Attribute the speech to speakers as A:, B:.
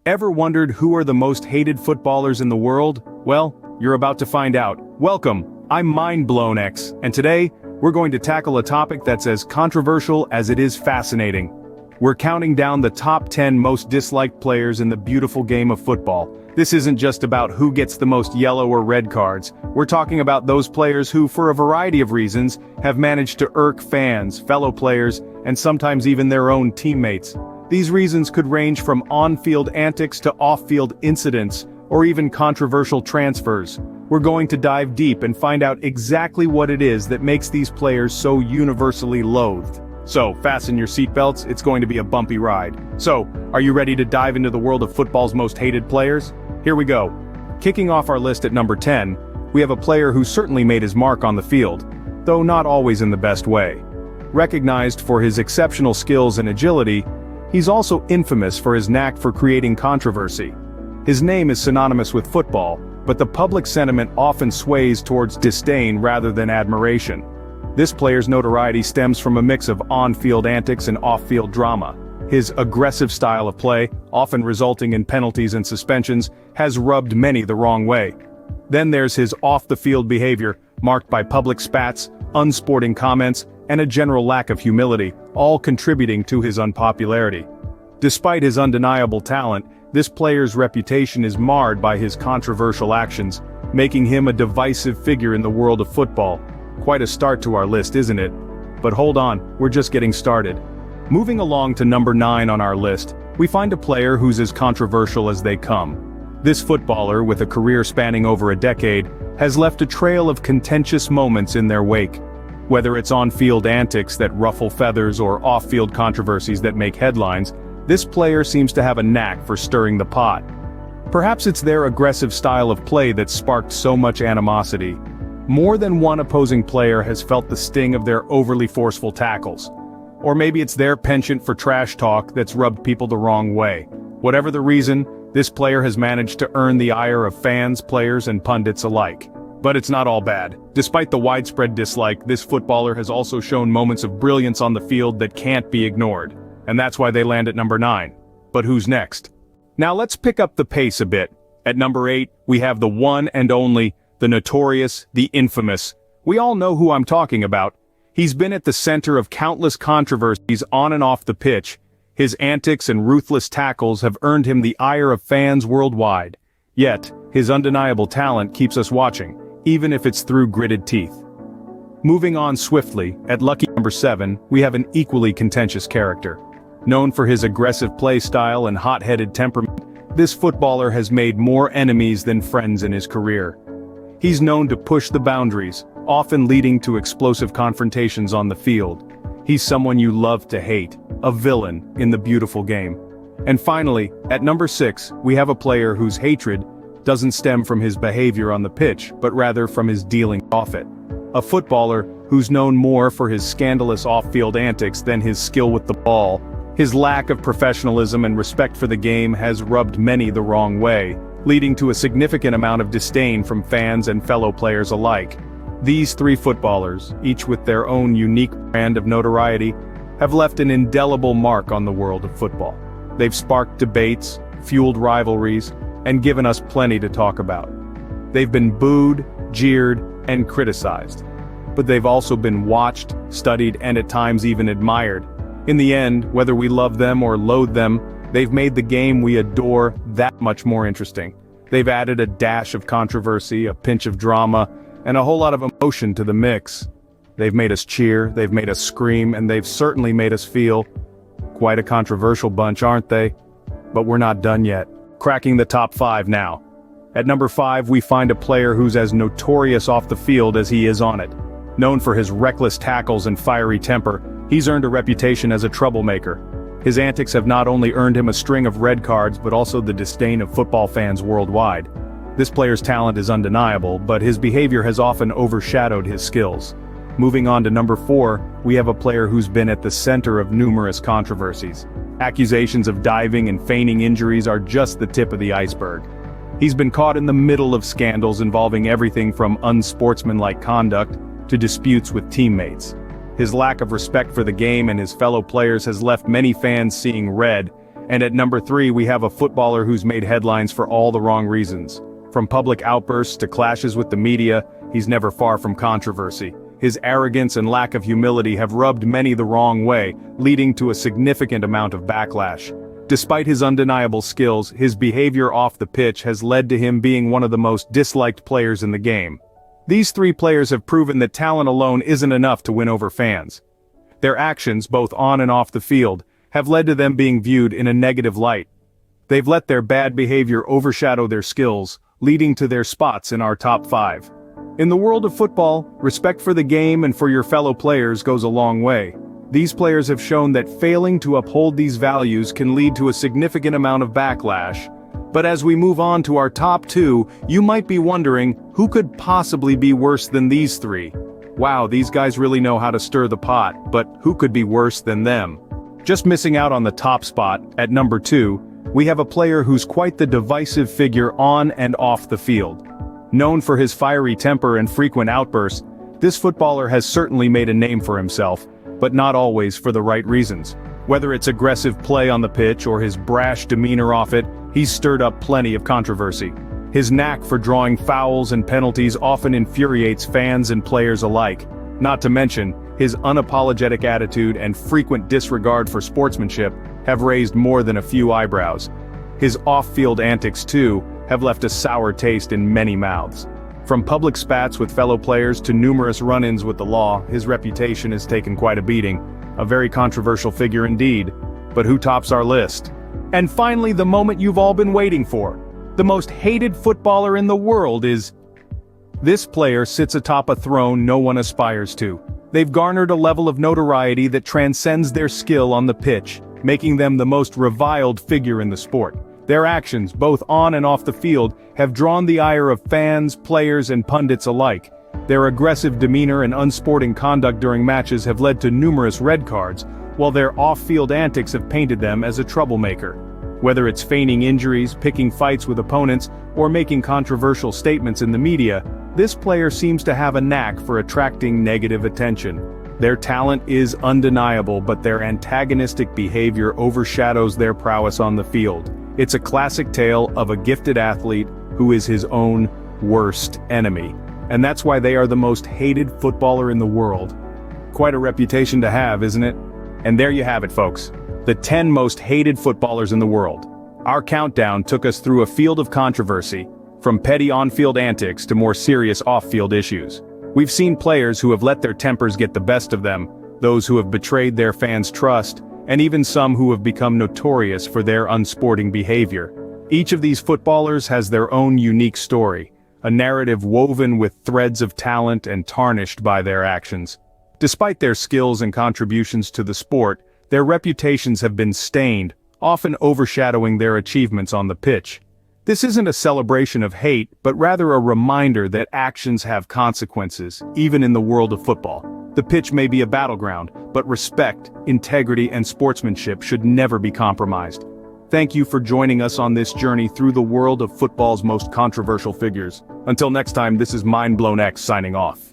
A: Ever wondered who are the most hated footballers in the world? Well, you're about to find out. Welcome, I'm MindBlownX, and today, we're going to tackle a topic that's as controversial as it is fascinating. We're counting down the top 10 most disliked players in the beautiful game of football. This isn't just about who gets the most yellow or red cards. We're talking about those players who, for a variety of reasons, have managed to irk fans, fellow players, and sometimes even their own teammates. These reasons could range from on-field antics to off-field incidents, or even controversial transfers. We're going to dive deep and find out exactly what it is that makes these players so universally loathed. So, fasten your seatbelts, it's going to be a bumpy ride. So, are you ready to dive into the world of football's most hated players? Here we go. Kicking off our list at number 10, we have a player who certainly made his mark on the field, though not always in the best way. Recognized for his exceptional skills and agility, he's also infamous for his knack for creating controversy. His name is synonymous with football, but the public sentiment often sways towards disdain rather than admiration. This player's notoriety stems from a mix of on-field antics and off-field drama. His aggressive style of play, often resulting in penalties and suspensions, has rubbed many the wrong way. Then there's his off-the-field behavior, marked by public spats, unsporting comments, and a general lack of humility, all contributing to his unpopularity. Despite his undeniable talent, this player's reputation is marred by his controversial actions, making him a divisive figure in the world of football. Quite a start to our list, isn't it? But hold on, we're just getting started. Moving along to number 9 on our list, we find a player who's as controversial as they come. This footballer, with a career spanning over a decade, has left a trail of contentious moments in their wake. Whether it's on-field antics that ruffle feathers or off-field controversies that make headlines, this player seems to have a knack for stirring the pot. Perhaps it's their aggressive style of play that sparked so much animosity. More than one opposing player has felt the sting of their overly forceful tackles. Or maybe it's their penchant for trash talk that's rubbed people the wrong way. Whatever the reason, this player has managed to earn the ire of fans, players, and pundits alike. But it's not all bad. Despite the widespread dislike, this footballer has also shown moments of brilliance on the field that can't be ignored. And that's why they land at number 9. But who's next? Now let's pick up the pace a bit. At number 8, we have the one and only, the notorious, the infamous. We all know who I'm talking about. He's been at the center of countless controversies on and off the pitch. His antics and ruthless tackles have earned him the ire of fans worldwide. Yet, his undeniable talent keeps us watching, even if it's through gritted teeth. Moving on swiftly, at lucky number 7, we have an equally contentious character. Known for his aggressive play style and hot-headed temperament, this footballer has made more enemies than friends in his career. He's known to push the boundaries, often leading to explosive confrontations on the field. He's someone you love to hate, a villain in the beautiful game. And finally, at number 6, we have a player whose hatred doesn't stem from his behavior on the pitch, but rather from his dealing off it. A footballer who's known more for his scandalous off-field antics than his skill with the ball. His lack of professionalism and respect for the game has rubbed many the wrong way, leading to a significant amount of disdain from fans and fellow players alike. These 3 footballers, each with their own unique brand of notoriety, have left an indelible mark on the world of football. They've sparked debates, fueled rivalries, and given us plenty to talk about. They've been booed, jeered, and criticized. But they've also been watched, studied, and at times even admired. In the end, whether we love them or loathe them, they've made the game we adore that much more interesting. They've added a dash of controversy, a pinch of drama, and a whole lot of emotion to the mix. They've made us cheer, they've made us scream, and they've certainly made us feel quite a controversial bunch, aren't they? But we're not done yet. Cracking the top 5 now. At number 5, we find a player who's as notorious off the field as he is on it. Known for his reckless tackles and fiery temper, he's earned a reputation as a troublemaker. His antics have not only earned him a string of red cards but also the disdain of football fans worldwide. This player's talent is undeniable, but his behavior has often overshadowed his skills. Moving on to number 4, we have a player who's been at the center of numerous controversies. Accusations of diving and feigning injuries are just the tip of the iceberg. He's been caught in the middle of scandals involving everything from unsportsmanlike conduct to disputes with teammates. His lack of respect for the game and his fellow players has left many fans seeing red, And at number 3 we have a footballer who's made headlines for all the wrong reasons. From public outbursts to clashes with the media, he's never far from controversy. His arrogance and lack of humility have rubbed many the wrong way, leading to a significant amount of backlash. Despite his undeniable skills, his behavior off the pitch has led to him being one of the most disliked players in the game. These 3 players have proven that talent alone isn't enough to win over fans. Their actions, both on and off the field, have led to them being viewed in a negative light. They've let their bad behavior overshadow their skills, leading to their spots in our top 5. In the world of football, respect for the game and for your fellow players goes a long way. These players have shown that failing to uphold these values can lead to a significant amount of backlash. But as we move on to our top 2, you might be wondering, who could possibly be worse than these 3? Wow, these guys really know how to stir the pot, but who could be worse than them? Just missing out on the top spot, at number 2, we have a player who's quite the divisive figure on and off the field. Known for his fiery temper and frequent outbursts, this footballer has certainly made a name for himself, but not always for the right reasons. Whether it's aggressive play on the pitch or his brash demeanor off it, he's stirred up plenty of controversy. His knack for drawing fouls and penalties often infuriates fans and players alike. Not to mention, his unapologetic attitude and frequent disregard for sportsmanship have raised more than a few eyebrows. His off-field antics, too, have left a sour taste in many mouths. From public spats with fellow players to numerous run-ins with the law, his reputation has taken quite a beating. A very controversial figure indeed. But who tops our list? And finally, the moment you've all been waiting for. The most hated footballer in the world is... This player sits atop a throne no one aspires to. They've garnered a level of notoriety that transcends their skill on the pitch, making them the most reviled figure in the sport. Their actions, both on and off the field, have drawn the ire of fans, players, and pundits alike. Their aggressive demeanor and unsporting conduct during matches have led to numerous red cards, while their off-field antics have painted them as a troublemaker. Whether it's feigning injuries, picking fights with opponents, or making controversial statements in the media, this player seems to have a knack for attracting negative attention. Their talent is undeniable, but their antagonistic behavior overshadows their prowess on the field. It's a classic tale of a gifted athlete who is his own worst enemy. And that's why they are the most hated footballer in the world. Quite a reputation to have, isn't it? And there you have it, folks. The 10 most hated footballers in the world. Our countdown took us through a field of controversy, from petty on-field antics to more serious off-field issues. We've seen players who have let their tempers get the best of them, those who have betrayed their fans' trust, and even some who have become notorious for their unsporting behavior. Each of these footballers has their own unique story, a narrative woven with threads of talent and tarnished by their actions. Despite their skills and contributions to the sport, their reputations have been stained, often overshadowing their achievements on the pitch. This isn't a celebration of hate, but rather a reminder that actions have consequences, even in the world of football. The pitch may be a battleground, but respect, integrity, and sportsmanship should never be compromised. Thank you for joining us on this journey through the world of football's most controversial figures. Until next time, this is MindBlownX signing off.